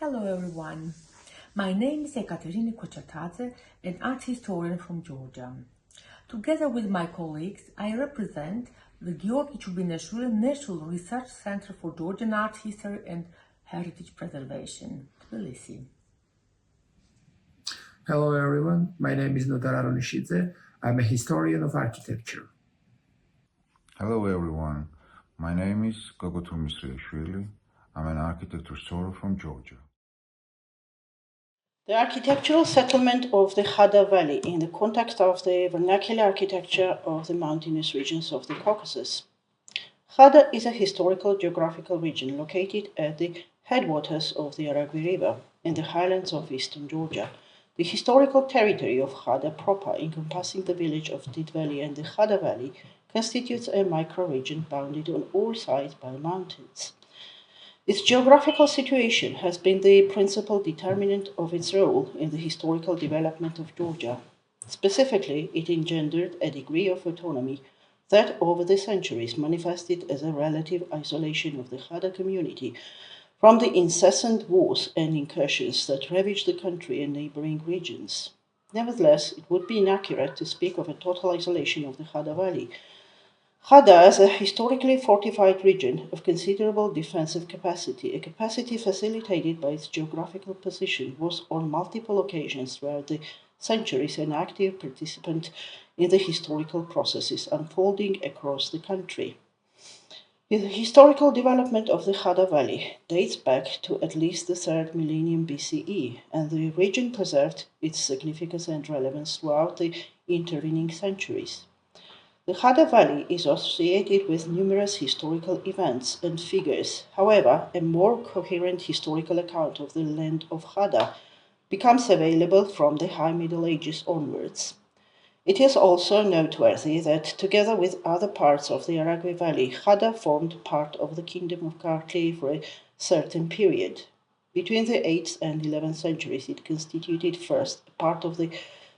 Hello everyone, my name is Kvachatadze, an art historian from Georgia. Together with my colleagues, I represent the Georgi Chubinashvili National Research Center for Georgian Art History and Heritage Preservation, Tbilisi. Hello everyone, my name is Nodar Aronishidze. I'm a historian of architecture. Hello everyone, my name is Gogotur Misriashvili. I'm an architect restorer from Georgia. The architectural settlement of the Khada Valley in the context of the vernacular architecture of the mountainous regions of the Caucasus. Khada is a historical geographical region located at the headwaters of the Aragvi River in the highlands of eastern Georgia. The historical territory of Khada proper, encompassing the village of Didveli and the Khada Valley, constitutes a microregion bounded on all sides by mountains. Its geographical situation has been the principal determinant of its role in the historical development of Georgia. Specifically, it engendered a degree of autonomy that over the centuries manifested as a relative isolation of the Khada community from the incessant wars and incursions that ravaged the country and neighboring regions. Nevertheless, it would be inaccurate to speak of a total isolation of the Khada Valley. Khada is a historically fortified region of considerable defensive capacity, a capacity facilitated by its geographical position, was on multiple occasions throughout the centuries an active participant in the historical processes unfolding across the country. The historical development of the Khada Valley dates back to at least the 3rd millennium BCE, and the region preserved its significance and relevance throughout the intervening centuries. The Khada Valley is associated with numerous historical events and figures. However, a more coherent historical account of the land of Khada becomes available from the High Middle Ages onwards. It is also noteworthy that, together with other parts of the Aragvi Valley, Khada formed part of the Kingdom of Kartli for a certain period. Between the 8th and 11th centuries, it constituted first a part of the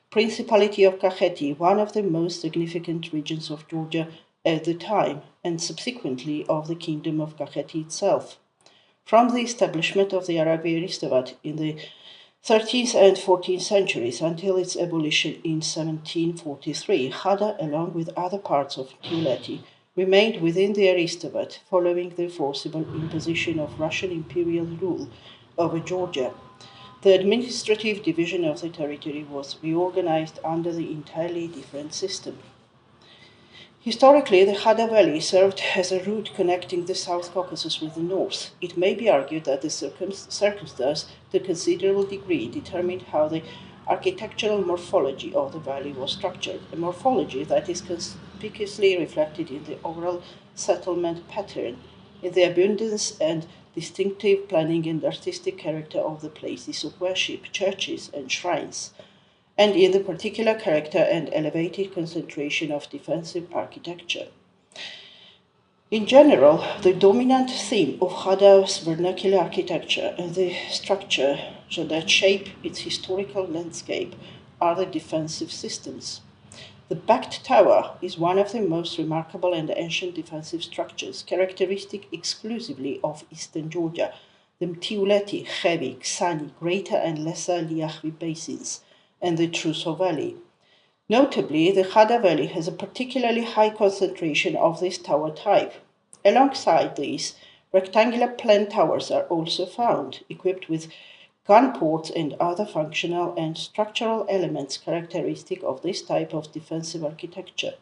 Principality of Kakheti, one of the most significant regions of Georgia at the time, and subsequently of the Kingdom of Kakheti itself. From the establishment of the Aragvi Aristavat in the 13th and 14th centuries until its abolition in 1743, Khada, along with other parts of Tiuleti, remained within the Aristavat following the forcible imposition of Russian imperial rule over Georgia. The administrative division of the territory was reorganized under the entirely different system. Historically, the Khada Valley served as a route connecting the South Caucasus with the north. It may be argued that the circumstance, to a considerable degree, determined how the architectural morphology of the valley was structured, a morphology that is conspicuously reflected in the overall settlement pattern, in the abundance and distinctive planning and artistic character of the places of worship, churches, and shrines, and in the particular character and elevated concentration of defensive architecture. In general, the dominant theme of Khada's vernacular architecture and the structure that shape its historical landscape are the defensive systems. The backed tower is one of the most remarkable and ancient defensive structures, characteristic exclusively of eastern Georgia, the Tiuleti, Chevi, Ksani, Greater and Lesser Liachvi basins, and the Truso Valley. Notably, the Khada Valley has a particularly high concentration of this tower type. Alongside these, rectangular plan towers are also found, equipped with gun ports and other functional and structural elements characteristic of this type of defensive architecture.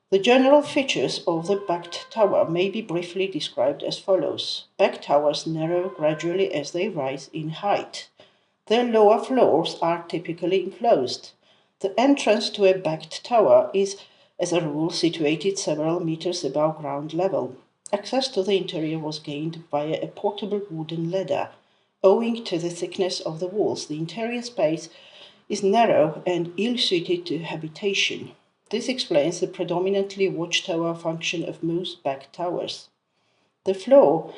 The general features of the backed tower may be briefly described as follows. Backed towers narrow gradually as they rise in height. Their lower floors are typically enclosed. The entrance to a backed tower is, as a rule, situated several meters above ground level. Access to the interior was gained via a portable wooden ladder. Owing to the thickness of the walls, the interior space is narrow and ill-suited to habitation. This explains the predominantly watchtower function of most back towers. The floor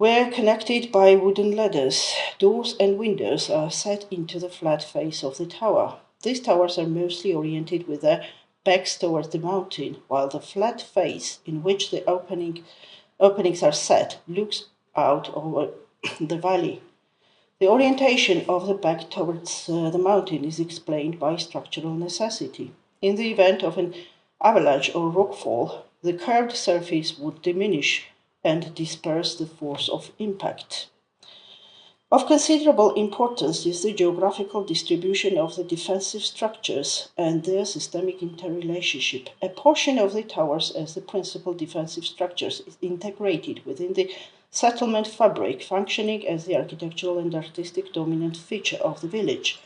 were connected by wooden ladders. Doors and windows are set into the flat face of the tower. These towers are mostly oriented with their backs towards the mountain, while the flat face in which the openings are set looks out over the valley. The orientation of the back towards the mountain is explained by structural necessity. In the event of an avalanche or rockfall, the curved surface would diminish and disperse the force of impact. Of considerable importance is the geographical distribution of the defensive structures and their systemic interrelationship. A portion of the towers as the principal defensive structures is integrated within the settlement fabric, functioning as the architectural and artistic dominant feature of the village,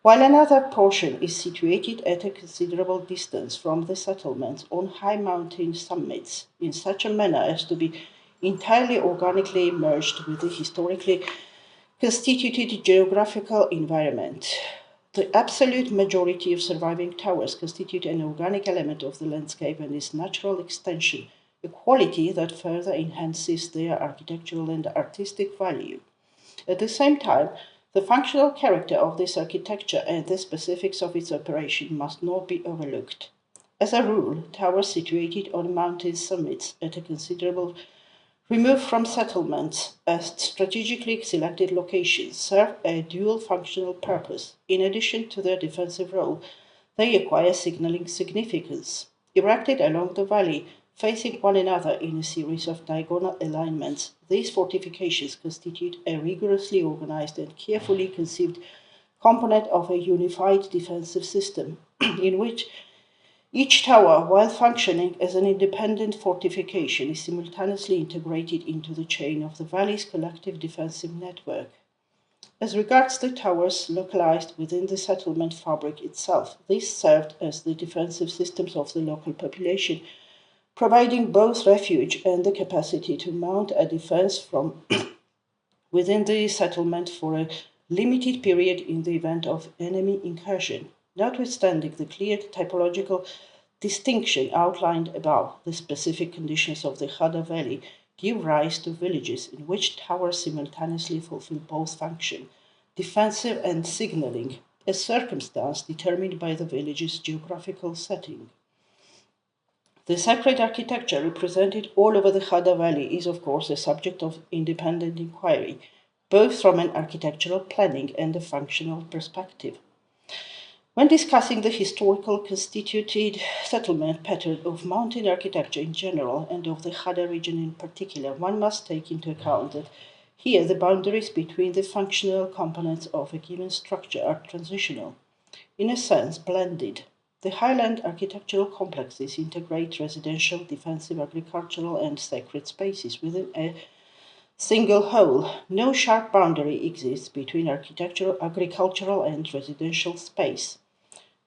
while another portion is situated at a considerable distance from the settlement on high mountain summits in such a manner as to be entirely organically merged with the historically constituted geographical environment. The absolute majority of surviving towers constitute an organic element of the landscape and its natural extension, a quality that further enhances their architectural and artistic value. At the same time, the functional character of this architecture and the specifics of its operation must not be overlooked. As a rule, towers situated on mountain summits at a considerable removed from settlements as strategically selected locations serve a dual functional purpose. In addition to their defensive role, they acquire signaling significance. Erected along the valley, facing one another in a series of diagonal alignments, these fortifications constitute a rigorously organized and carefully conceived component of a unified defensive system, in which each tower, while functioning as an independent fortification, is simultaneously integrated into the chain of the valley's collective defensive network. As regards the towers localized within the settlement fabric itself, these served as the defensive systems of the local population, providing both refuge and the capacity to mount a defense from within the settlement for a limited period in the event of enemy incursion. Notwithstanding the clear typological distinction outlined above, the specific conditions of the Khada Valley give rise to villages in which towers simultaneously fulfill both function, defensive and signaling, a circumstance determined by the village's geographical setting. The sacred architecture represented all over the Khada Valley is, of course, a subject of independent inquiry, both from an architectural planning and a functional perspective. When discussing the historical constituted settlement pattern of mountain architecture in general and of the Khada region in particular, one must take into account that here the boundaries between the functional components of a given structure are transitional, in a sense blended. The highland architectural complexes integrate residential, defensive, agricultural, and sacred spaces within a single whole. No sharp boundary exists between agricultural, and residential space,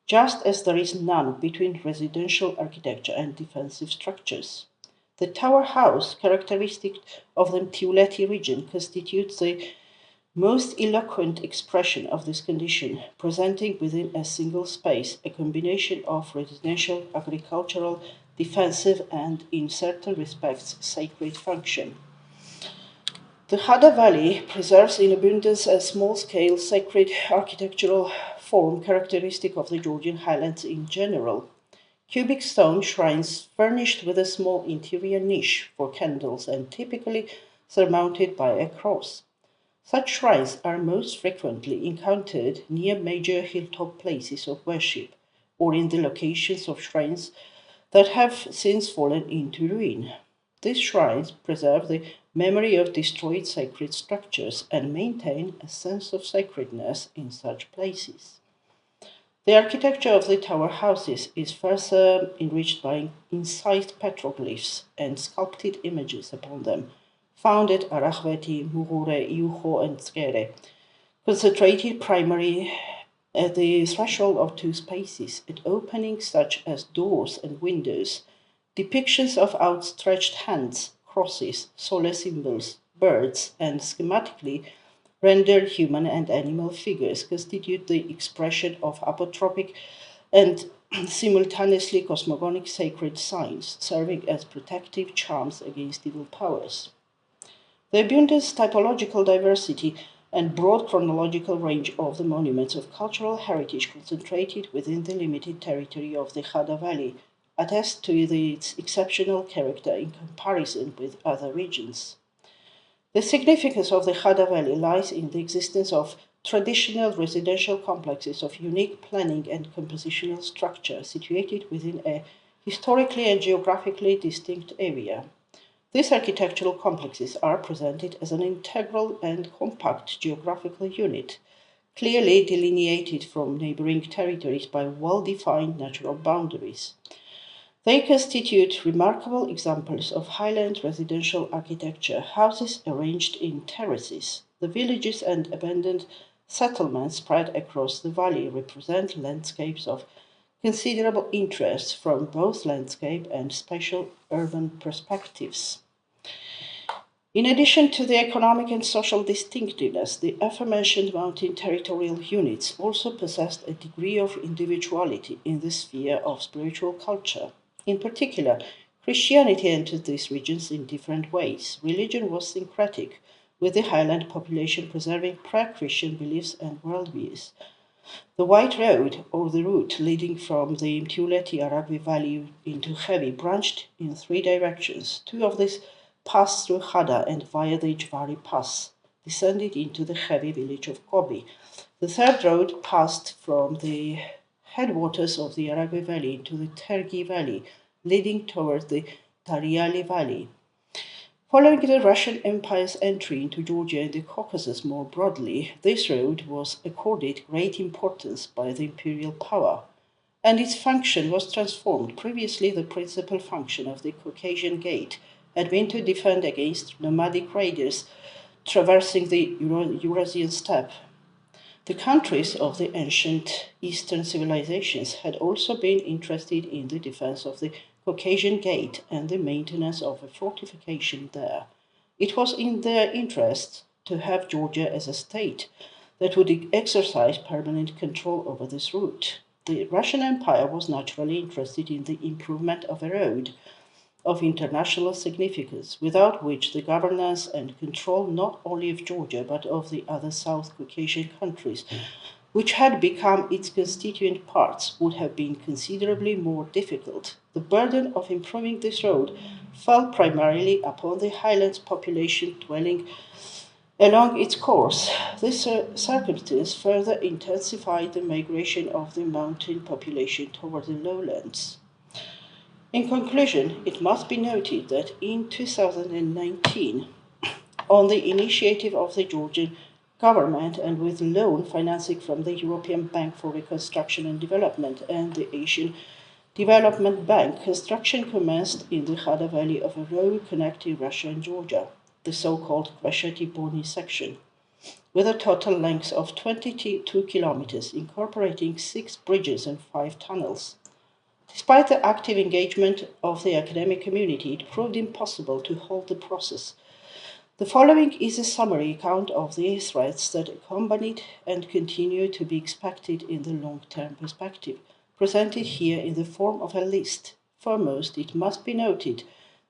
just as there is none between residential architecture and defensive structures. The tower house, characteristic of the Tiuleti region, constitutes the most eloquent expression of this condition, presenting within a single space a combination of residential, agricultural, defensive, and, in certain respects, sacred function. The Khada Valley preserves in abundance a small-scale sacred architectural form characteristic of the Georgian highlands in general. Cubic stone shrines furnished with a small interior niche for candles and typically surmounted by a cross. Such shrines are most frequently encountered near major hilltop places of worship or in the locations of shrines that have since fallen into ruin. These shrines preserve the memory of destroyed sacred structures and maintain a sense of sacredness in such places. The architecture of the tower houses is further enriched by incised petroglyphs and sculpted images upon them, found at Arakhveti, Mugure, Iuho, and Skere, concentrated primarily at the threshold of two spaces, at openings such as doors and windows. Depictions of outstretched hands, crosses, solar symbols, birds, and schematically rendered human and animal figures constitute the expression of apotropic and simultaneously cosmogonic sacred signs, serving as protective charms against evil powers. The abundant typological diversity and broad chronological range of the monuments of cultural heritage concentrated within the limited territory of the Khada Valley attest to its exceptional character in comparison with other regions. The significance of the Khada Valley lies in the existence of traditional residential complexes of unique planning and compositional structure situated within a historically and geographically distinct area. These architectural complexes are presented as an integral and compact geographical unit, clearly delineated from neighboring territories by well-defined natural boundaries. They constitute remarkable examples of highland residential architecture, houses arranged in terraces. The villages and abandoned settlements spread across the valley represent landscapes of considerable interest from both landscape and spatial urban perspectives. In addition to the economic and social distinctiveness, the aforementioned mountain territorial units also possessed a degree of individuality in the sphere of spiritual culture. In particular, Christianity entered these regions in different ways. Religion was syncretic, with the highland population preserving pre-Christian beliefs and worldviews. The White Road, or the route leading from the Mtuleti-Aragvi Valley into Heavy, branched in three directions. Two of these passed through Khada and via the Jvari Pass, descended into the Heavy village of Kobi. The third road passed from the headwaters of the Aragvi Valley into the Tergi Valley, leading towards the Tariali Valley. Following the Russian Empire's entry into Georgia and the Caucasus more broadly, this road was accorded great importance by the imperial power, and its function was transformed. Previously, the principal function of the Caucasian Gate had been to defend against nomadic raiders traversing the Eurasian steppe. The countries of the ancient Eastern civilizations had also been interested in the defense of the Caucasian Gate and the maintenance of a fortification there. It was in their interest to have Georgia as a state that would exercise permanent control over this route. The Russian Empire was naturally interested in the improvement of a road of international significance, without which the governance and control not only of Georgia but of the other South Caucasian countries, which had become its constituent parts, would have been considerably more difficult. The burden of improving this road fell primarily upon the highlands population dwelling along its course. This circumstance further intensified the migration of the mountain population toward the lowlands. In conclusion, it must be noted that in 2019, on the initiative of the Georgian government and with loan financing from the European Bank for Reconstruction and Development and the Asian Development Bank, construction commenced in the Khada Valley of a road connecting Russia and Georgia, the so-called Kvachatadze section, with a total length of 22 kilometers, incorporating 6 bridges and 5 tunnels. Despite the active engagement of the academic community, it proved impossible to halt the process. The following is a summary account of the threats that accompanied and continue to be expected in the long-term perspective, presented here in the form of a list. Foremost, it must be noted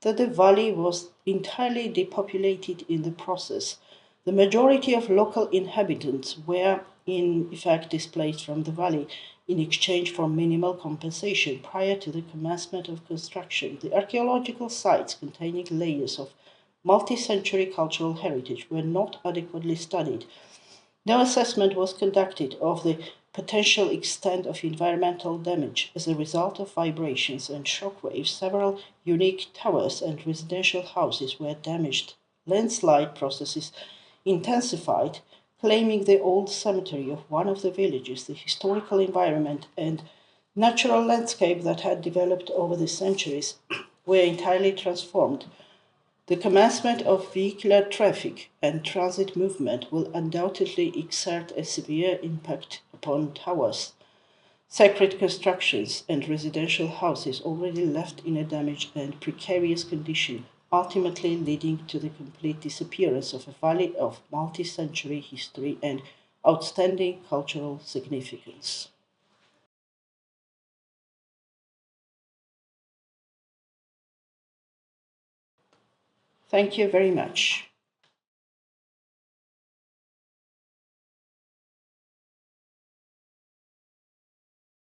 that the valley was entirely depopulated in the process. The majority of local inhabitants were in effect displaced from the valley in exchange for minimal compensation prior to the commencement of construction. The archaeological sites containing layers of multi-century cultural heritage were not adequately studied. No assessment was conducted of the potential extent of environmental damage as a result of vibrations and shock waves. Several unique towers and residential houses were damaged. Landslide processes intensified, claiming the old cemetery of one of the villages, the historical environment and natural landscape that had developed over the centuries were entirely transformed. The commencement of vehicular traffic and transit movement will undoubtedly exert a severe impact upon towers, sacred constructions, and residential houses already left in a damaged and precarious condition, ultimately leading to the complete disappearance of a valley of multi-century history and outstanding cultural significance. Thank you very much.